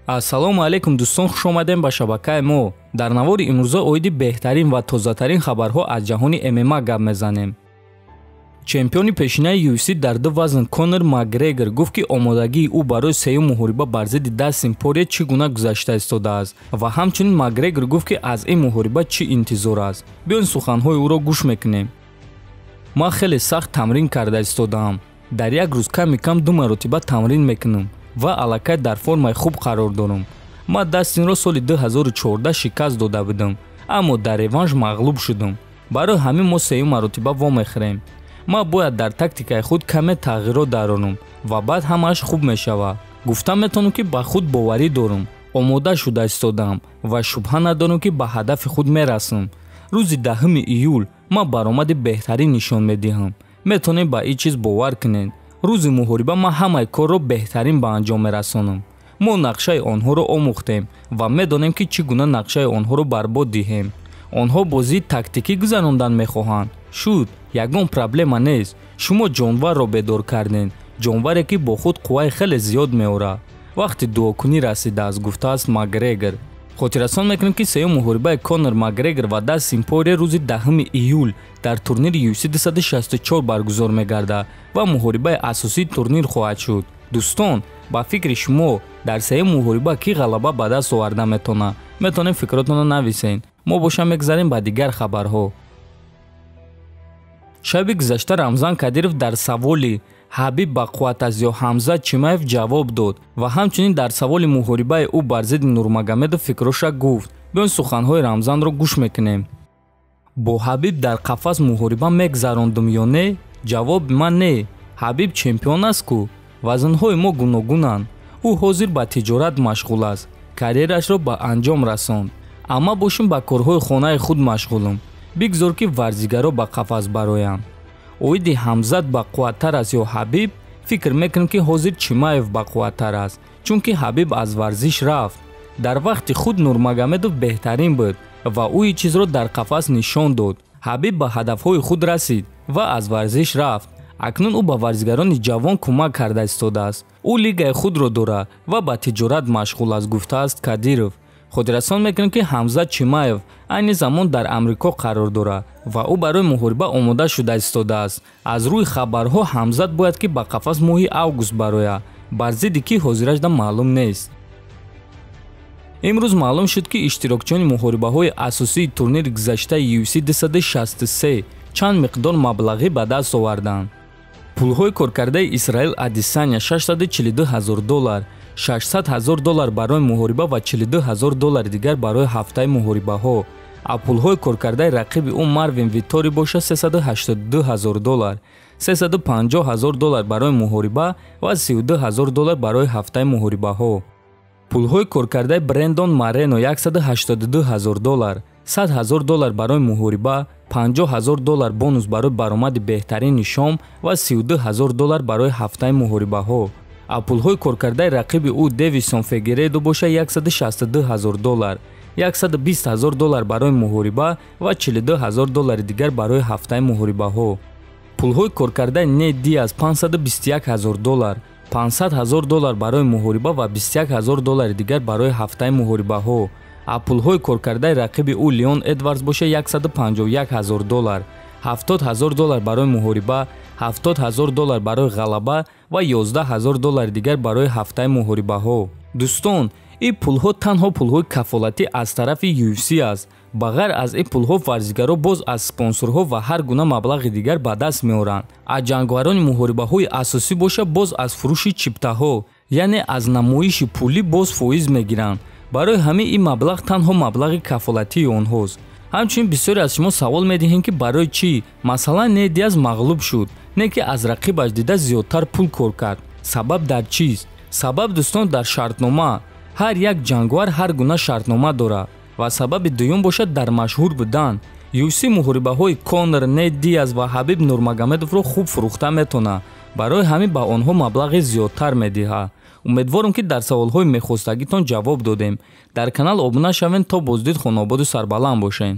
ассалому алайкум дӯстон, хуш омадем ба шабакаи мо. дар навори имрӯза оиди беҳтарин ва тозатарин хабарҳо аз ҷаҳони ММА гап мезанем. чемпиони пешинаи UFC дар ду вазн Конор Макгрегор гуфт ки омодагии ӯ барои сеюм муҳориба бар зидди Дастин Порье чӣ гуна гузашта истодааст ва ҳамчунин Макгрегор гуфт ки аз ин муҳориба чӣ интизор аст. биён суханҳои ӯро гӯш мекунем. ман хеле сахт тамрин карда истодаам. дар як рӯз ками кам 2 маротиба тамрин мекунам ва аллакай дар формаи хуб қарор дорам. ман Дастинро соли 2014 шикаст дода будам, аммо дар реванш мағлуб шудам. барои ҳамин мо сеюм маротиба вомехӯрем. ман бояд дар тактикаи худ каме тағйирот даронам ва баъд ҳамааш хуб мешавад. гуфтам метавонам ки ба худ боварӣ дорам. омода шуда истодам ва шубҳа надорам ки ба ҳадафи худ мерасам. рӯзи 10 июл ман баромади беҳтарин нишон медиҳам. метавонед ба ин чиз бовар кунед. рӯзи муҳориба ман ҳамаи корро беҳтарин ба анҷом мерасонам. мо нақшаи онҳоро омӯхтем ва медонем ки чӣ гуна нақшаи онҳоро барбод диҳем. онҳо бозии тактикӣ гузарондан мехоҳанд. шуд, ягон проблема нест. шумо ҷонварро бедор кардед, ҷонваре ки бо худ қувваи хеле зиёд меорад. вақти дуокунӣ расидааст, гуфтааст Макгрегор. хотиррасон мекунем ки сеюм муҳорибаи Конор Макгрегор ва Дастин Порье рӯзи 10 июл дар турнири UFC 264 баргузор мегардад ва муҳорибаи асосии турнир хоҳад шуд. дӯстон, ба фикри шумо дар сеюм муҳориба ки ғалаба ба даст оварда метавонад? метавонед фикротонро нависед. мо боша мегзарем ба дигар хабарҳо. шаби гузашта Рамзан Кадыров дар саволи Хабиб ба қувват аст ё Ҳамзат Чимаев ҷавоб дод ва ҳамчунин дар саволи муҳорибаи ӯ бар зидди Нурмагомедов фикроша гуфт. биён суханҳои Рамзанро гӯш мекунем. бо Хабиб дар қафас муҳориба мегзарондум ё не? ҷавоб ман не. Хабиб чемпион аст ку. вазнҳои мо гуногунанд. ӯ ҳозир ба тиҷорат машғул аст. карьерашро ба анҷом расонд. аммо бошем ба корҳои хонаи худ машғулам. бигзор ки варзигаро ба қафас бароянд. оиди Ҳамзат ба қувваттар аст ё Хабиб? фикр мекунам ки ҳозир Чимаев ба қувваттар аст, чунки Хабиб аз варзиш рафт. дар вақти худ Нурмагомедов беҳтарин буд ва ӯ ин чизро дар қафас нишон дод. Хабиб ба ҳадафҳои худ расид ва аз варзиш рафт. акнун ӯ ба варзигарони ҷавон кӯмак карда истодааст. ӯ лигаи худро дорад ва ба тиҷорат машғул аст, гуфтааст Кадиров. хотиррасон мекунем ки Ҳамзат Чимаев айни замон дар Амрико қарор дорад ва ӯ барои муҳориба омода шуда истодааст. аз рӯи хабарҳо Ҳамзат бояд ки ба қафас моҳи август барояд. бар зидди ки ҳозирашда маълум нест. имрӯз маълум шуд ки иштирокчиёни муҳорибаҳои асосии турнири гузаштаи UFC 263 чанд миқдор маблағӣ ба даст оварданд. пулҳои коркардаи Исраил Адесаня $642,000, $600,000 барои муҳориба ва $42,000 дигар барои ҳафтаи муҳорибаҳо. пулҳои коркардаи рақиби ӯ Марвин Витори боша $382,000, $350,000 барои муҳориба ва $32,000 барои ҳафтаи муҳорибаҳо. пулҳои коркардаи Брендон Марено $182,000, $100,000 барои муҳориба, $50,000 бонус барои баромади беҳтарин нишон ва $32,000 барои ҳафтаи муҳорибаҳо. пулҳои коркардаи рақиби ӯ Девисон Фегередо боша $162,000, $120,000 барои муҳориба ва $42,000 дигар барои ҳафтаи муҳорибаҳо. пулҳои коркардаи Нед Диаз $521,000, $500,000 барои муҳориба ва $21,000 дигар барои ҳафтаи муҳорибаҳо. пулҳои коркардаи рақиби ӯ Леон Эдвардс боша $151,000, $70,000 барои муҳориба, $70,000 барои ғалаба ва $11,000 дигар барои ҳафтаи муҳорибаҳо. дӯстон, ин пулҳо танҳо пулҳои кафолатӣ аз тарафи UFC аст. ба ғайр аз ин пулҳо варзигаро боз аз спонсорҳо ва ҳар гуна маблағи дигар ба даст меоранд. аз ҷангварони муҳорибаҳои асосӣ боша боз аз фурӯши чиптаҳо, яъне аз намоиши пулӣ боз фоиз мегиранд. барои ҳамин ин маблағ танҳо маблағи кафолатии онҳост. ҳамчунин бисёре аз шумо савол медиҳед ки барои чӣ масалан Нед Диаз мағлуб шуд, не ки аз рақибаш дида зиёдтар пул кор кард. сабаб дар чист? сабаб дӯстон дар шартнома. ҳар як ҷангвар ҳар гуна шартнома дорад ва сабаби дуюм бошад дар машҳур будан. UFC муҳорибаҳои Конор, Нед Диаз ва Хабиб Нурмагомедовро хуб фурӯхта метавонад. барои ҳамин ба онҳо маблағи зиёдтар медиҳад. умедворам ки дар саволҳои мехостагитон ҷавоб додем. дар канал обуна шавед то боздид хонободу сарбаланд бошед.